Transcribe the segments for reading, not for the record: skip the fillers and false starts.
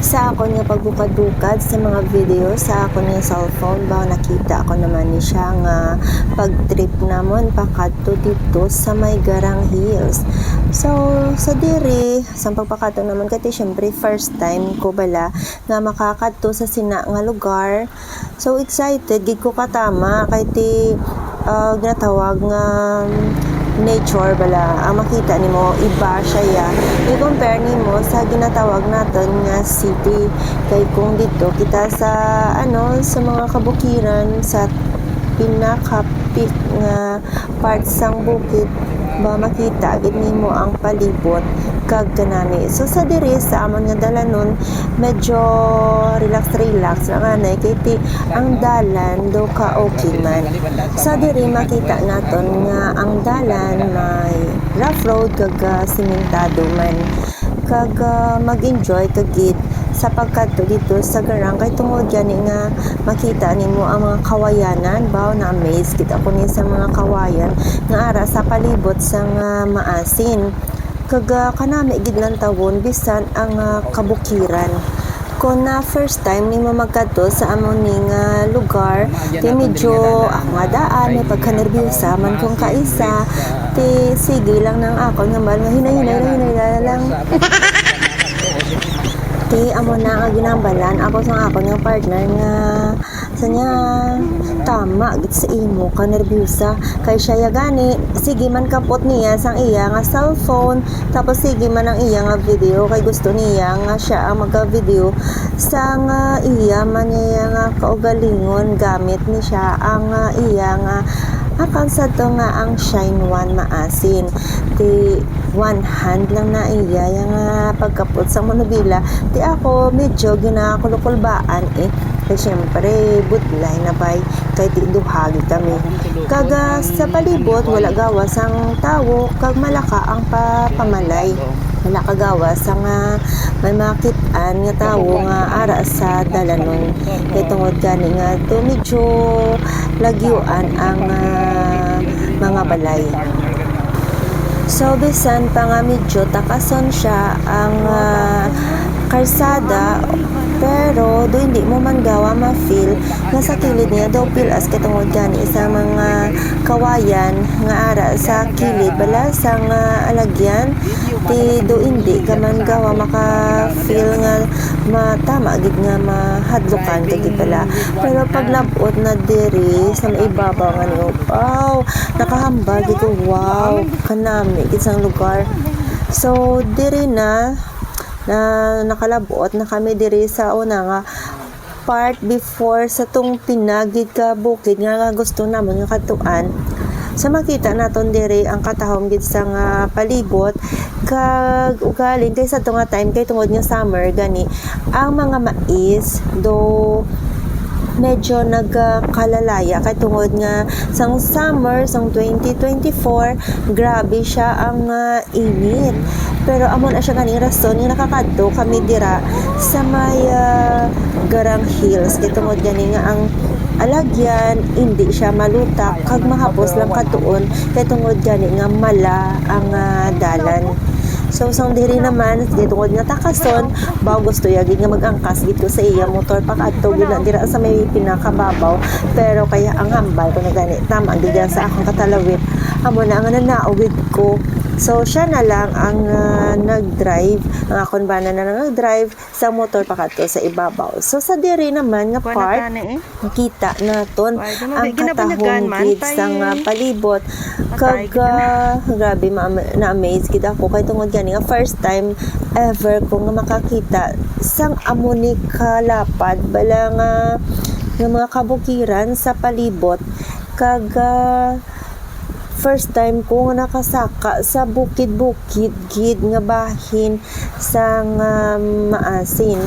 Sa ako nga pagbukad-bukad sa mga video sa ako nga cellphone ba nakita ako naman ni siya nga pag-trip namon pakadto dito sa may Garang Hills. So sa diri sa pagpakato naman kati syempre first time ko bala nga makakadto sa sina nga lugar. So excited gid ko katama kay ti ginatawag nga nature bala ang makita nimo iba siya ya i-compare nimo sa ginatawag naton nga city kay kung dito kita sa sa mga kabukiran sa pinaka-peak nga part sang bukid ba makita gid nimo ang palibot kag kanami. So sa diri sa amon nga dalanon medyo relax na kanay kay ti ang dalan do ka okay man. Sa diri makita naton nga ang dalan may rough road kag simentado man kag mag-enjoy kag gid sa pagkadto dito sa Garang kay tungod gani nga makita nimo ang mga kawayanan baw na amaze kita ko ni sa mga kawayan nga ara sa palibot sang maasin kag kanami gid lang tawon bisan ang kabukiran. Kung na first time nimo magkadto sa amon ning lugar ti medyo nga daan may pagkanerbiyosa man kung kaisa ti sige lang nang ako nga mal nga hinay lang ti amo na nga ginambalan ako sa ako nga partner nga sa niya tama gid sa imo ka nerbiyosa kay siya gani sige man kapot niya sang iya nga cellphone tapos sige man ang iya nga video kay gusto niya nga siya ang magka-video sang iya man niya nga kaugalingon gamit ni siya ang iya nga akan sa to nga ang Shine One maasin ti one hand lang na iya yung pagkapot sa manubila ti ako medyo ginakulkulbaan kaya syempre butlay na bay kay ti duhagi kami kag sa palibot wala gawas ang tawo kag malaka ang pamalay wala kagawas ang may makitaan nga tawo nga ara sa dalanon kay tungod gani nga to medyo lagyuan ang mga balay. So bisan pa nga medyo takason siya ang karsada pero do hindi mo man gawa ma-feel nga sa kilid niya daw pilas katungod gani sa mga kawayan nga ara sa kilid bala sang alagyan ti do hindi ka man gawa maka-feel nga matama gid nga mahadlokan kagid pala pero paglabot na diri sa maibabaw nga ni wow nakahambal gid ko wow kanami gid sang lugar. So diri na nakalabot na kami diri sa una nga part before sa tong pinagid ka bukid nga gusto namon nga katuan sa makita naton diri ang katahom gid sa nga palibot kag ugaling kay sa tunga time kay tungod nga summer gani ang mga mais do medyo nagkalalaya kay tungod nga sang summer sang 2024 grabe siya ang init pero amo na siya ganing rason nga nakakadto kami dira sa may Garang Hills kay tungod gani nga ang alagyan hindi siya malutak kag mahapos lang katuon kay tungod gani nga mala ang dalan. So sang diri naman tungod nga takason baw gusto yagi nga magangkas dito sa iya motor pakadto gid dira sa may pinakababaw pero kaya ang hambal ko na gani tama gid sa akong katalawit amo na nga nanaawid ko. So siya na lang ang nag-drive ang akon bana na nag-drive sa motor pakadto sa ibabaw. So sa diri naman nga part nakita naton ang katahong gid sang palibot kag grabe na-amaze gid ako kay tungod gani nga first time ever ko nga makakita sang amo ni kalapad bala nga mga kabukiran sa palibot kag first time ko nga nakasaka sa bukid-bukid gid nga bahin sang maasin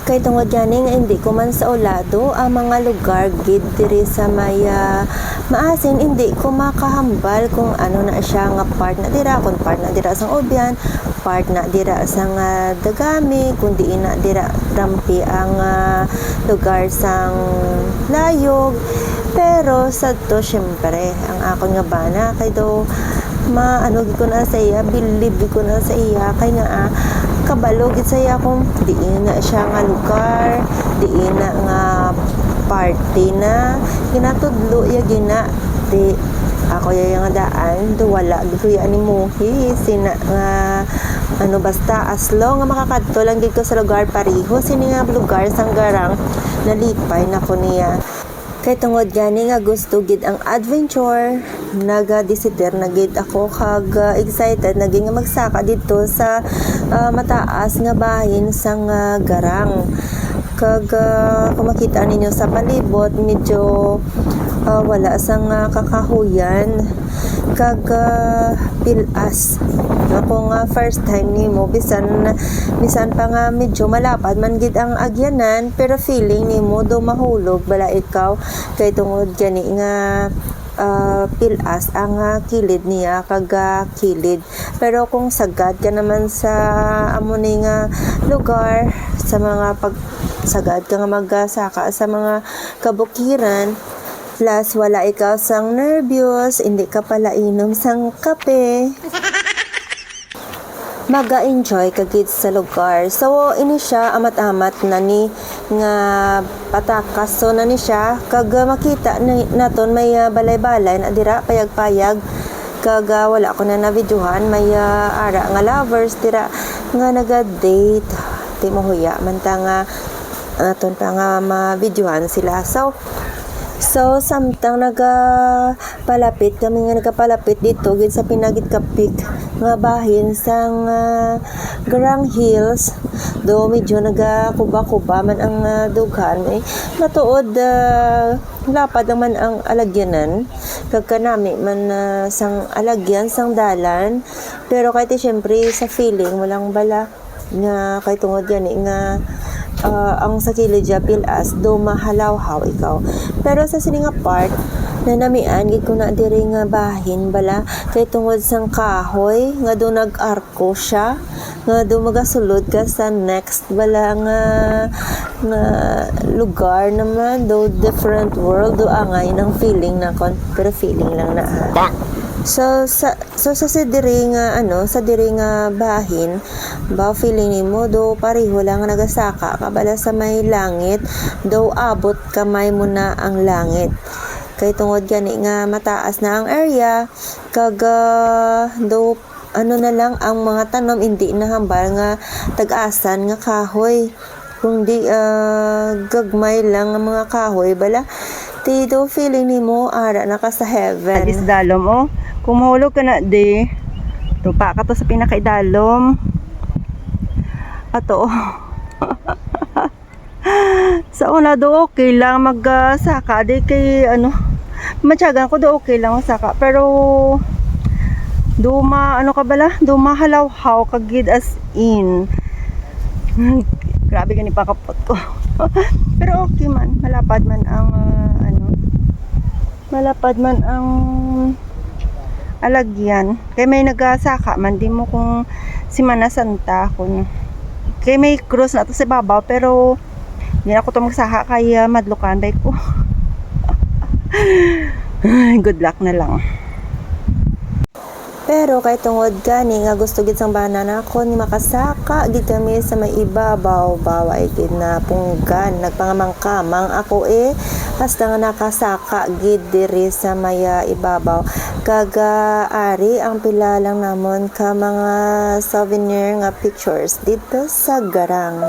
kay tungod gani nga hindi ko man sa ulado ang mga lugar gid diri sa may maasin hindi ko makahambal kung ano na siya nga part na dira kung part na dira sang Ubyan part na dira sang Dagami kundi ina dira rampi ang lugar sang Layog pero sadto syempre ang akon nga bana kay do maano gid ko na sa iya believe ko na sa iya kay nga kabalo gid saya kung diin na siya nga lugar, diin na nga party na ginatudlo ya gina di ako yung nga daan do wala gid ko ya ni muhi sina nga ano basta aslo nga makakadto lang gid ko sa lugar pareho sini nga lugar sang garang nalipay na ko niya. Kay tungod gani nga gusto gid ang adventure, naga-decider na gid ako kag excited naging magsaka dito sa mataas nga bahin sang garang. Kag kung makita ninyo sa palibot medyo wala sang kakahuyan kag pilas kung first time nimo bisan pa nga medyo malapad man gid ang agyanan pero feeling nimo do mahulog bala ikaw kay tungod gani nga pilas ang kilid niya kag kilid pero kung sagad ka naman sa amo ni nga lugar sa mga pagsagad ka nga magsaka sa mga kabukiran plus wala ikaw sang nervyos hindi ka pala inom sang kape maga-enjoy ka gid sa lugar. So ini siya amat-amat na ni nga patakas so na ni siya kag makita naton may balay-balay na dira payag-payag kag wala ko na videohan may ara nga lovers dira nga naga-date di mo huya man ta nga naton pa nga ma-videohan sila. So samtang nagapalapit kami nga nagapalapit dito gid sa pinagit kapik nga bahin sang Garang Hills do medyo nagakuba-kuba man ang dughan matuod lapad naman ang alagyanan kag kanami man sang alagyan sang dalan pero kahit syempre sa feeling walang bala nga kay tungod gani nga ang sa kilid dya pilas do mahalawhaw ikaw pero sa sininga part na namian gid ko na diri nga bahin bala kay tungod sang kahoy nga do nag-arko siya nga do magasulod ka sa next bala nga lugar naman do different world do angay ng feeling na kon pero feeling lang na So sa diri nga sa diri nga bahin ba feeling nimo do pareho lang nagasaka kabala sa may langit do abot kamay mo na ang langit kay tungod gani nga mataas na ang area kag do na lang ang mga tanom hindi na hambal nga tag-asan nga kahoy kundi gagmay lang ang mga kahoy bala ti do feeling nimo ara na ka sa heaven isdalom kung mahulog ka na di tupa ka to sa pinakaidalom ato sa una do okay lang magsaka di kay matyagan ko do okay lang magsaka pero do mahalawhaw kagid as in grabe gani pakapot ko pero okay man malapad man ang alagyan kay may nagasaka man di mo kung Semana Santa kun kay may cross na to sa babaw pero hindi na ako to magsaka kay madlukan bay ko good luck na lang. Pero kay tungod gani nga gusto gid sang banana ko ni makasaka gid kami sa may ibabaw baway gid na punggan nagpangamangkamang ako basta nga nakasaka gid diri sa may ibabaw kag ari ang pila lang namon ka mga souvenir nga pictures dito sa garang.